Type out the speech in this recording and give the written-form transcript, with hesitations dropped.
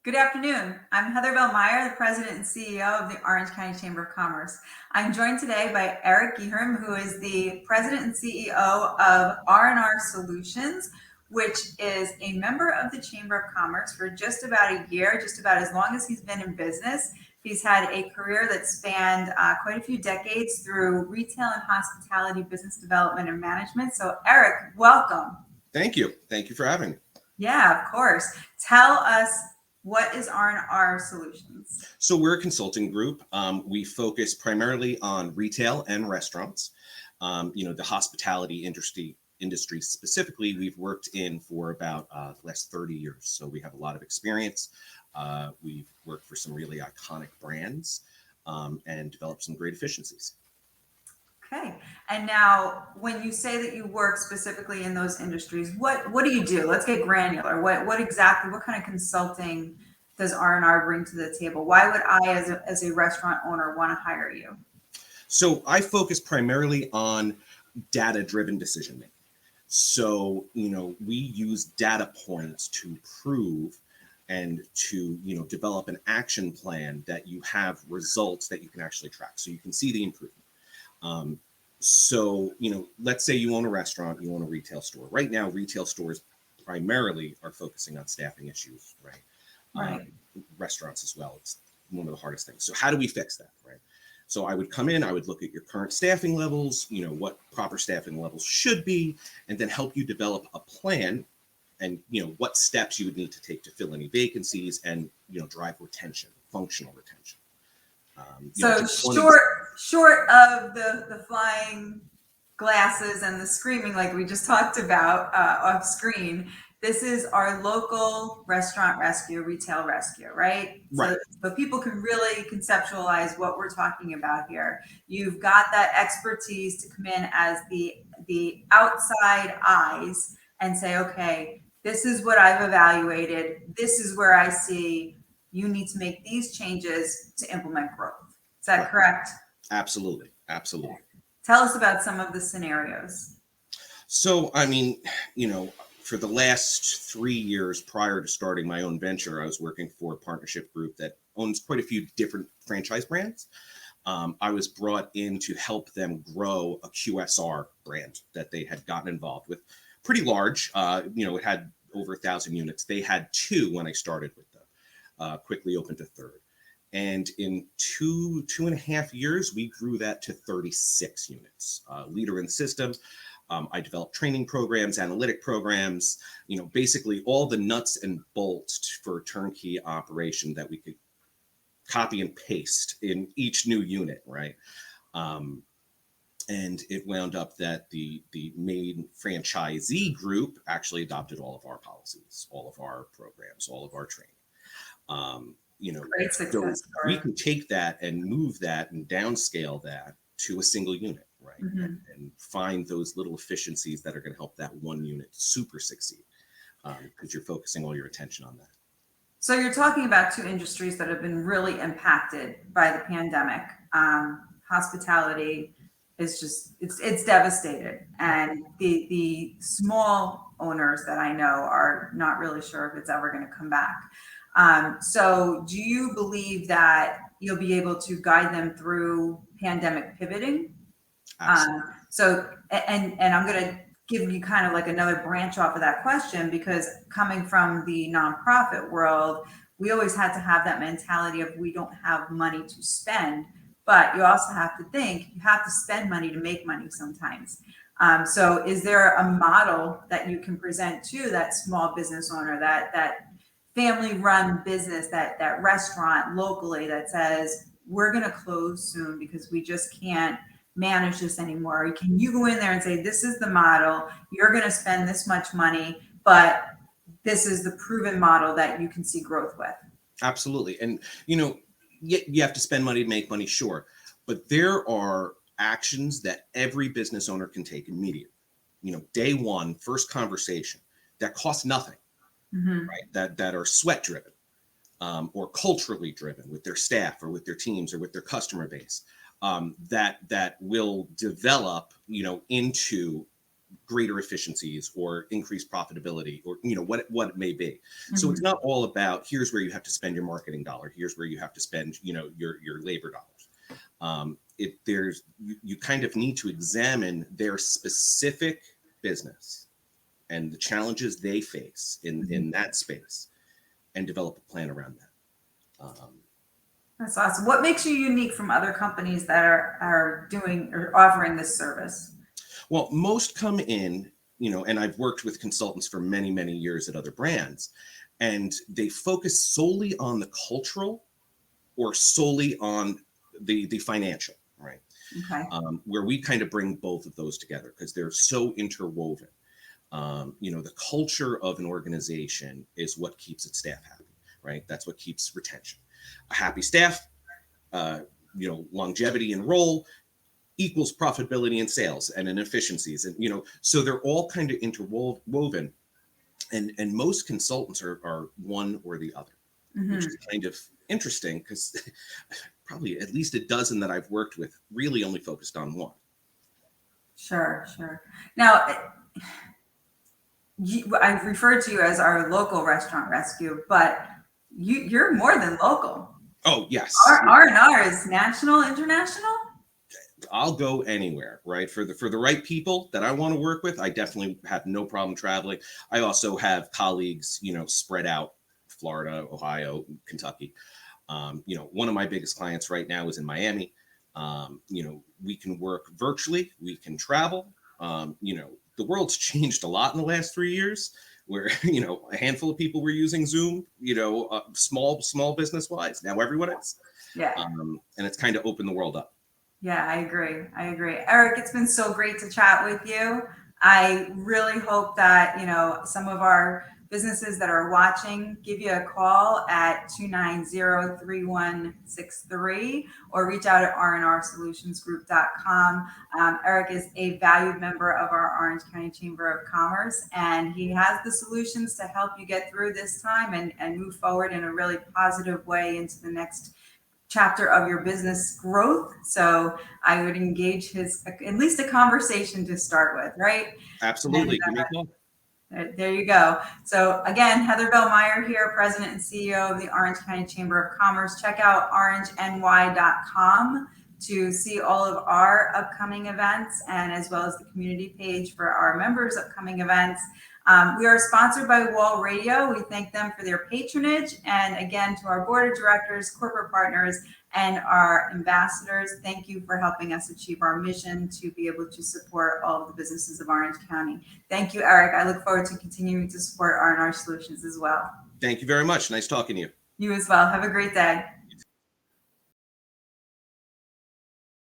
Good afternoon. I'm Heather Bellmeyer, the President and CEO of the Orange County Chamber of Commerce. I'm joined today by Eric Gihrim, who is the President and CEO of RNR Solutions, which is a member of the Chamber of Commerce for just about a year, just about as long as he's been in business. He's had a career that spanned quite a few decades through retail and hospitality, business development, and management. So, Eric, welcome. Thank you. Thank you for having me. Yeah, of course. Tell us, what is RNR Solutions? So we're a consulting group. We focus primarily on retail and restaurants. The hospitality industry specifically, we've worked in for about the last 30 years. So we have a lot of experience. We've worked for some really iconic brands and developed some great efficiencies. Okay. And now, when you say that you work specifically in those industries, what do you do? Let's get granular. What kind of consulting does R&R bring to the table? Why would I, as a restaurant owner, want to hire you? So I focus primarily on data-driven decision making. So, we use data points to prove and to, develop an action plan that you have results that you can actually track. So you can see the improvement. Let's say you own a restaurant, you own a retail store. Right now, retail stores primarily are focusing on staffing issues, right? Right. Restaurants as well. It's one of the hardest things. So how do we fix that, right? So I would come in, I would look at your current staffing levels, what proper staffing levels should be, and then help you develop a plan and, what steps you would need to take to fill any vacancies and, drive retention, functional retention. So short of the flying glasses and the screaming like we just talked about off screen, this is our local restaurant rescue, retail rescue, right? Right. So people can really conceptualize what we're talking about here. You've got that expertise to come in as the outside eyes and say, okay, this is what I've evaluated. This is where I see you need to make these changes to implement growth. Is that correct? Absolutely. Absolutely. Tell us about some of the scenarios. So, for the last 3 years prior to starting my own venture, I was working for a partnership group that owns quite a few different franchise brands. I was brought in to help them grow a QSR brand that they had gotten involved with. Pretty large, it had over 1,000 units. They had 2 when I started with them, quickly opened a 3rd. And in two and a half years, we grew that to 36 units. Leader in the system. I developed training programs, analytic programs, basically all the nuts and bolts for a turnkey operation that we could copy and paste in each new unit, right? And it wound up that the main franchisee group actually adopted all of our policies, all of our programs, all of our training. Great success So we can take that and move that and downscale that to a single unit, right? Mm-hmm. And find those little efficiencies that are going to help that one unit super succeed, because you're focusing all your attention on that. So you're talking about 2 industries that have been really impacted by the pandemic. Hospitality is just, it's devastated. And the small owners that I know are not really sure if it's ever going to come back. So do you believe that you'll be able to guide them through pandemic pivoting? So I'm going to give you kind of like another branch off of that question, because coming from the nonprofit world, we always had to have that mentality of we don't have money to spend, but you also have to think you have to spend money to make money sometimes. So is there a model that you can present to that small business owner, that family-run business, that restaurant locally that says, we're going to close soon because we just can't manage this anymore? Can you go in there and say, this is the model, you're going to spend this much money, but this is the proven model that you can see growth with? Absolutely. And, you have to spend money to make money, sure. But there are actions that every business owner can take immediately. Day one, first conversation, that costs nothing. Mm-hmm. Right? That are sweat driven, or culturally driven with their staff or with their teams or with their customer base, that will develop, into greater efficiencies or increased profitability, or what it may be. So Mhm. it's not all about here's where you have to spend your marketing dollar, here's where you have to spend your labor dollars. You kind of need to examine their specific business and the challenges they face in that space, and develop a plan around that. That's awesome. What makes you unique from other companies that are doing or offering this service? Well, most come in, and I've worked with consultants for many, many years at other brands, and they focus solely on the cultural or solely on the financial, right? Okay. Where we kind of bring both of those together because they're so interwoven. The culture of an organization is what keeps its staff happy, right? That's what keeps retention. A happy staff, longevity and role equals profitability and sales and in efficiencies. And, so they're all kind of interwoven, and most consultants are one or the other, which is kind of interesting because probably at least a dozen that I've worked with really only focused on one. Sure, sure. Now, I've referred to you as our local restaurant rescue, but you're more than local. Oh, yes. R&R is national, international? I'll go anywhere, right? For the right people that I want to work with, I definitely have no problem traveling. I also have colleagues, spread out, Florida, Ohio, Kentucky. One of my biggest clients right now is in Miami. We can work virtually, we can travel. The world's changed a lot in the last 3 years, where a handful of people were using Zoom, small business wise. Now everyone is. Yeah. And it's kind of opened the world up. Yeah, I agree. Eric, it's been so great to chat with you. I really hope that, some of our businesses that are watching give you a call at 290-3163 or reach out at rnrsolutionsgroup.com. Eric is a valued member of our Orange County Chamber of Commerce, and he has the solutions to help you get through this time and move forward in a really positive way into the next chapter of your business growth. So I would engage at least a conversation to start with, right? Absolutely. And, Give me a call. there you go. So again, Heather Bell-Meyer here, President and CEO of the Orange County Chamber of Commerce. Check out orangeny.com to see all of our upcoming events, and as well as the community page for our members' upcoming events. We are sponsored by Wall Radio. We thank them for their patronage. And again, to our board of directors, corporate partners, and our ambassadors, thank you for helping us achieve our mission to be able to support all of the businesses of Orange County. Thank you, Eric. I look forward to continuing to support RNR Solutions as well. Thank you very much. Nice talking to you. You as well. Have a great day.